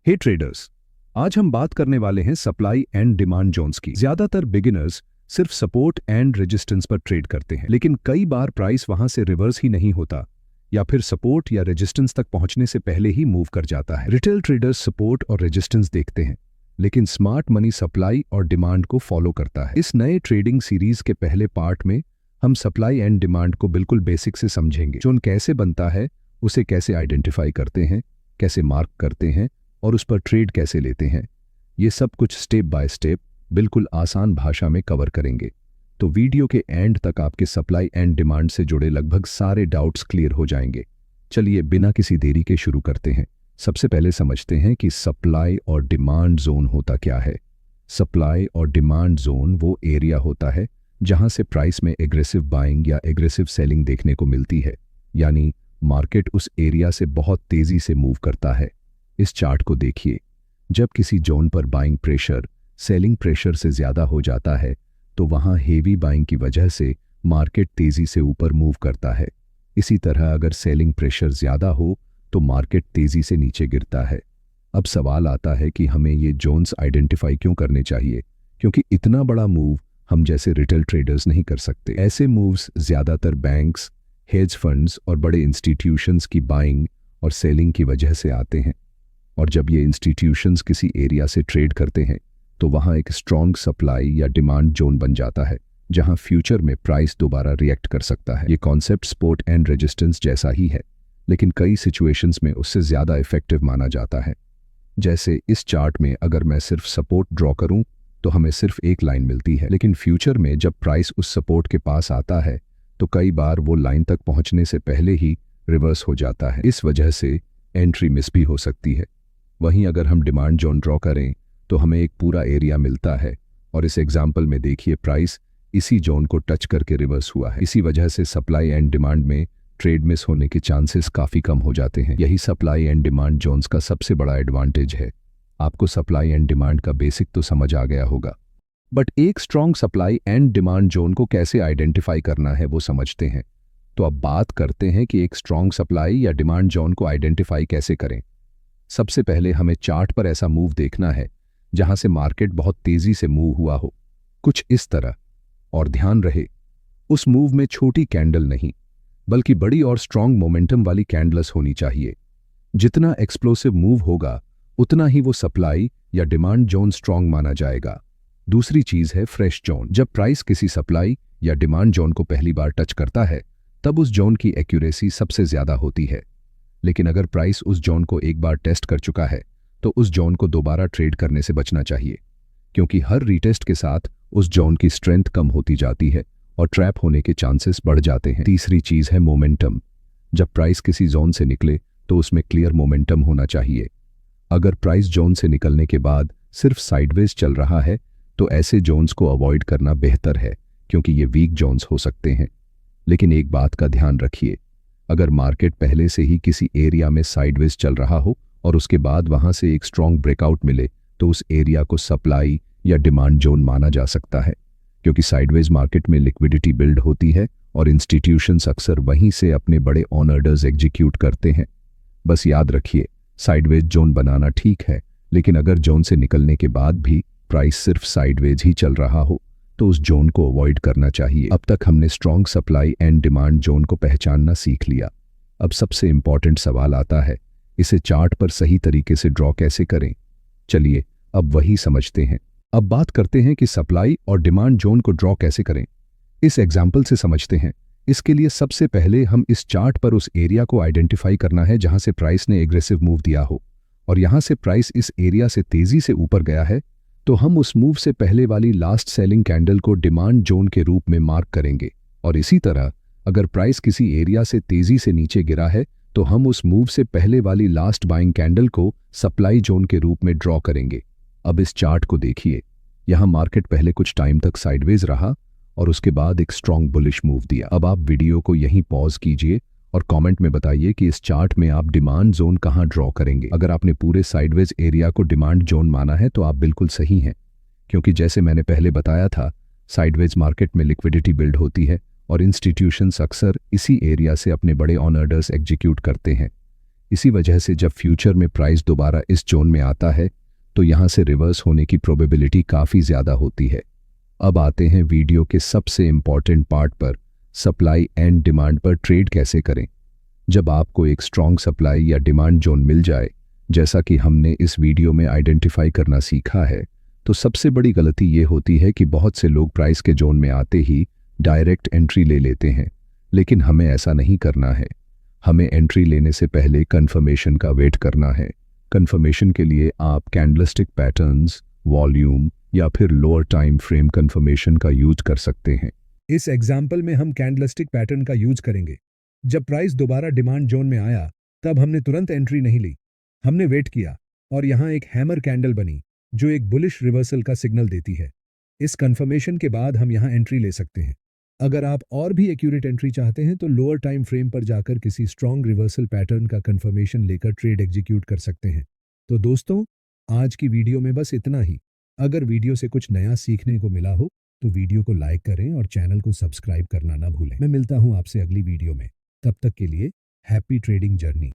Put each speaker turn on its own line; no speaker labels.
हे traders, आज हम बात करने वाले हैं सप्लाई एंड डिमांड जोन्स की। ज्यादातर बिगिनर्स सिर्फ सपोर्ट एंड रेजिस्टेंस पर ट्रेड करते हैं, लेकिन कई बार प्राइस वहां से रिवर्स ही नहीं होता या फिर सपोर्ट या रेजिस्टेंस तक पहुंचने से पहले ही मूव कर जाता है। रिटेल ट्रेडर्स सपोर्ट और रेजिस्टेंस देखते हैं, लेकिन स्मार्ट मनी सप्लाई और डिमांड को फॉलो करता है। इस नए ट्रेडिंग सीरीज के पहले पार्ट में हम सप्लाई एंड डिमांड को बिल्कुल बेसिक से समझेंगे। जोन कैसे बनता है, उसे कैसे आइडेंटिफाई करते हैं, कैसे मार्क करते हैं और उस पर ट्रेड कैसे लेते हैं, ये सब कुछ स्टेप बाय स्टेप बिल्कुल आसान भाषा में कवर करेंगे। तो वीडियो के एंड तक आपके सप्लाई एंड डिमांड से जुड़े लगभग सारे डाउट्स क्लियर हो जाएंगे। चलिए बिना किसी देरी के शुरू करते हैं। सबसे पहले समझते हैं कि सप्लाई और डिमांड जोन होता क्या है। सप्लाई और डिमांड जोन वो एरिया होता है जहां से प्राइस में एग्रेसिव बाइंग या एग्रेसिव सेलिंग देखने को मिलती है, यानी मार्केट उस एरिया से बहुत तेजी से मूव करता है। इस चार्ट को देखिए, जब किसी जोन पर बाइंग प्रेशर सेलिंग प्रेशर से ज्यादा हो जाता है तो वहां हेवी बाइंग की वजह से मार्केट तेजी से ऊपर मूव करता है। इसी तरह अगर सेलिंग प्रेशर ज्यादा हो तो मार्केट तेजी से नीचे गिरता है। अब सवाल आता है कि हमें ये जोन्स आइडेंटिफाई क्यों करने चाहिए, क्योंकि इतना बड़ा मूव हम जैसे रिटेल ट्रेडर्स नहीं कर सकते। ऐसे मूव्स ज्यादातर बैंक्स, हेज फंड्स और बड़े इंस्टीट्यूशंस की बाइंग और सेलिंग की वजह से आते हैं। और जब ये इंस्टीट्यूशंस किसी एरिया से ट्रेड करते हैं तो वहां एक स्ट्रॉन्ग सप्लाई या डिमांड जोन बन जाता है, जहां फ्यूचर में प्राइस दोबारा रिएक्ट कर सकता है। ये कॉन्सेप्ट सपोर्ट एंड रेजिस्टेंस जैसा ही है, लेकिन कई सिचुएशंस में उससे ज्यादा इफेक्टिव माना जाता है। जैसे इस चार्ट में अगर मैं सिर्फ सपोर्ट ड्रॉ करूं तो हमें सिर्फ एक लाइन मिलती है, लेकिन फ्यूचर में जब प्राइस उस सपोर्ट के पास आता है तो कई बार वो लाइन तक पहुंचने से पहले ही रिवर्स हो जाता है। इस वजह से एंट्री मिस भी हो सकती है। वहीं अगर हम डिमांड जोन ड्रॉ करें तो हमें एक पूरा एरिया मिलता है, और इस एग्जाम्पल में देखिए प्राइस इसी जोन को टच करके रिवर्स हुआ है। इसी वजह से सप्लाई एंड डिमांड में ट्रेड मिस होने के चांसेस काफी कम हो जाते हैं। यही सप्लाई एंड डिमांड जोन्स का सबसे बड़ा एडवांटेज है। आपको सप्लाई एंड डिमांड का बेसिक तो समझ आ गया होगा, बट एक strong supply and demand zone को कैसे आइडेंटिफाई करना है वो समझते हैं। तो अब बात करते हैं कि एक स्ट्रॉन्ग सप्लाई या डिमांड जोन को आइडेंटिफाई कैसे करें। सबसे पहले हमें चार्ट पर ऐसा मूव देखना है जहां से मार्केट बहुत तेजी से मूव हुआ हो, कुछ इस तरह। और ध्यान रहे, उस मूव में छोटी कैंडल नहीं बल्कि बड़ी और स्ट्रॉन्ग मोमेंटम वाली कैंडल्स होनी चाहिए। जितना एक्सप्लोसिव मूव होगा उतना ही वो सप्लाई या डिमांड जोन स्ट्रॉन्ग माना जाएगा। दूसरी चीज है फ्रेश जोन। जब प्राइस किसी सप्लाई या डिमांड जोन को पहली बार टच करता है तब उस जोन की एक्यूरेसी सबसे ज्यादा होती है, लेकिन अगर प्राइस उस जोन को एक बार टेस्ट कर चुका है तो उस जोन को दोबारा ट्रेड करने से बचना चाहिए, क्योंकि हर रीटेस्ट के साथ उस जोन की स्ट्रेंथ कम होती जाती है और ट्रैप होने के चांसेस बढ़ जाते हैं। तीसरी चीज है मोमेंटम। जब प्राइस किसी जोन से निकले तो उसमें क्लियर मोमेंटम होना चाहिए। अगर प्राइस जोन से निकलने के बाद सिर्फ साइडवेज चल रहा है तो ऐसे जोन्स को अवॉइड करना बेहतर है, क्योंकि ये वीक जोन्स हो सकते हैं। लेकिन एक बात का ध्यान रखिए, अगर मार्केट पहले से ही किसी एरिया में साइडवेज चल रहा हो और उसके बाद वहां से एक स्ट्रॉन्ग ब्रेकआउट मिले तो उस एरिया को सप्लाई या डिमांड जोन माना जा सकता है, क्योंकि साइडवेज मार्केट में लिक्विडिटी बिल्ड होती है और इंस्टीट्यूशंस अक्सर वहीं से अपने बड़े ऑन ऑर्डर्स एग्जीक्यूट करते हैं। बस याद रखिए, साइडवेज जोन बनाना ठीक है, लेकिन अगर जोन से निकलने के बाद भी प्राइस सिर्फ साइडवेज ही चल रहा हो तो उस जोन को अवॉइड करना चाहिए। अब तक हमने strong supply and demand zone को पहचानना सीख लिया। अब सबसे इंपॉर्टेंट सवाल आता है, इसे चार्ट पर सही तरीके से ड्रॉ कैसे करें। चलिए अब वही समझते हैं। अब बात करते हैं कि सप्लाई और डिमांड जोन को ड्रॉ कैसे करें। इस एग्जाम्पल से समझते हैं। इसके लिए सबसे पहले हम इस चार्ट पर उस एरिया को आइडेंटिफाई करना है जहां से प्राइस ने एग्रेसिव मूव दिया हो, और यहां से प्राइस इस एरिया से तेजी से ऊपर गया है तो हम उस मूव से पहले वाली लास्ट सेलिंग कैंडल को डिमांड जोन के रूप में मार्क करेंगे। और इसी तरह अगर प्राइस किसी एरिया से तेजी से नीचे गिरा है तो हम उस मूव से पहले वाली लास्ट बाइंग कैंडल को सप्लाई जोन के रूप में ड्रॉ करेंगे। अब इस चार्ट को देखिए, यहां मार्केट पहले कुछ टाइम तक साइडवेज रहा और उसके बाद एक स्ट्रॉन्ग बुलिश मूव दिया। अब आप वीडियो को यहीं पॉज कीजिए और कमेंट में बताइए कि इस चार्ट में आप डिमांड जोन कहां ड्रॉ करेंगे। अगर आपने पूरे साइडवेज एरिया को डिमांड जोन माना है तो आप बिल्कुल सही हैं, क्योंकि जैसे मैंने पहले बताया था, साइडवेज मार्केट में लिक्विडिटी बिल्ड होती है और इंस्टीट्यूशंस अक्सर इसी एरिया से अपने बड़े ऑन ऑर्डर्स एग्जीक्यूट करते हैं। इसी वजह से जब फ्यूचर में प्राइस दोबारा इस जोन में आता है तो यहाँ से रिवर्स होने की प्रोबेबिलिटी काफ़ी ज़्यादा होती है। अब आते हैं वीडियो के सबसे इम्पॉर्टेंट पार्ट पर, सप्लाई एंड डिमांड पर ट्रेड कैसे करें। जब आपको एक स्ट्रॉन्ग सप्लाई या डिमांड जोन मिल जाए, जैसा कि हमने इस वीडियो में आइडेंटिफाई करना सीखा है, तो सबसे बड़ी गलती ये होती है कि बहुत से लोग प्राइस के जोन में आते ही डायरेक्ट एंट्री ले लेते हैं, लेकिन हमें ऐसा नहीं करना है। हमें एंट्री लेने से पहले कंफर्मेशन का वेट करना है। कंफर्मेशन के लिए आप कैंडलस्टिक पैटर्न्स, वॉल्यूम या फिर लोअर टाइम फ्रेम कंफर्मेशन का यूज कर सकते हैं।
इस एग्जाम्पल में हम कैंडलस्टिक पैटर्न का यूज करेंगे। जब प्राइस दोबारा डिमांड जोन में आया तब हमने तुरंत एंट्री नहीं ली, हमने वेट किया और यहाँ एक हैमर कैंडल बनी जो एक बुलिश रिवर्सल का सिग्नल देती है। इस कंफर्मेशन के बाद हम यहाँ एंट्री ले सकते हैं। अगर आप और भी एक्यूरेट एंट्री चाहते हैं तो लोअर टाइम फ्रेम पर जाकर किसी स्ट्रॉन्ग रिवर्सल पैटर्न का कंफर्मेशन लेकर ट्रेड एग्जीक्यूट कर सकते हैं। तो दोस्तों, आज की वीडियो में बस इतना ही। अगर वीडियो से कुछ नया सीखने को मिला हो तो वीडियो को लाइक करें और चैनल को सब्सक्राइब करना ना भूलें। मैं मिलता हूं आपसे अगली वीडियो में। तब तक के लिए हैप्पी ट्रेडिंग जर्नी।